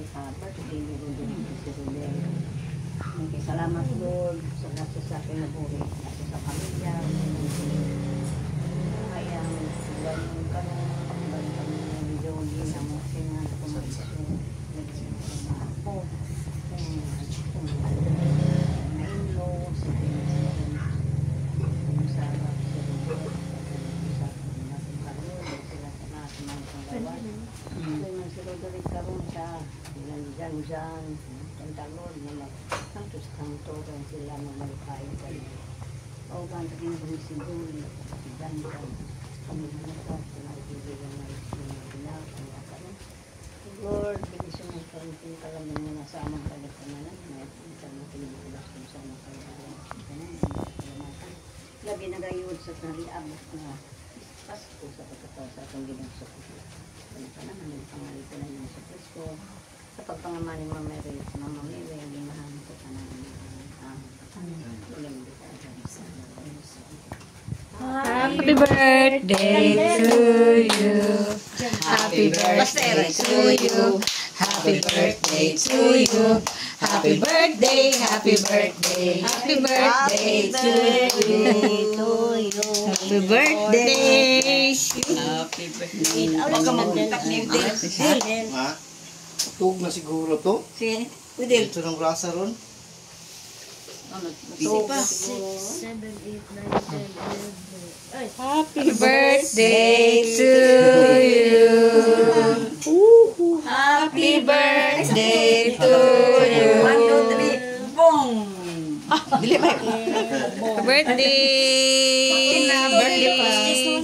birthday ni Rodel. Salamat Lord sa nasa sa akin na buhay, nasa sa pamilya. Kaya ganun kami ng Jolie na mga sinang kumagisyon. Nagsimula ako. Na-inlaw sa pinagsasabi. Sarap sa Rodel. Sa natin karoon. Sila sa natin mga panggawan. Kaya si Rodel karoon sa dyan. Lord na kantos-kanto kan sila na malipay kanila. O ba, naging bumisigol, ganda, kami manata, pinag-ibigyan na sinaginaw, Lord, binisyon ng karanting kalamin mo na sa amang kalipananan, na ito na pinibulas kung sa amang kalipananan, labi nagayod sa nariabot na Pasko sa pagkataw sa atong ginagsak ko. Kalipananan, ang pangalipunan niya sa Pasko, sa pagpangamani Mama Mary, limahan ko pa na Happy birthday to you. Happy birthday to you. Happy birthday to you. Happy birthday, happy birthday. Happy birthday to you. Happy birthday. Happy birthday. Wala ka mag-contact ni Udel. Ha? Tug na siguro to. Si Udel. Ito ng grasa ron. Busy pa. 6, 7, 8, 9, 10, 11. Happy birthday to you. Happy birthday to you. 1, 2, 3, boom! Dili ba? Birthday.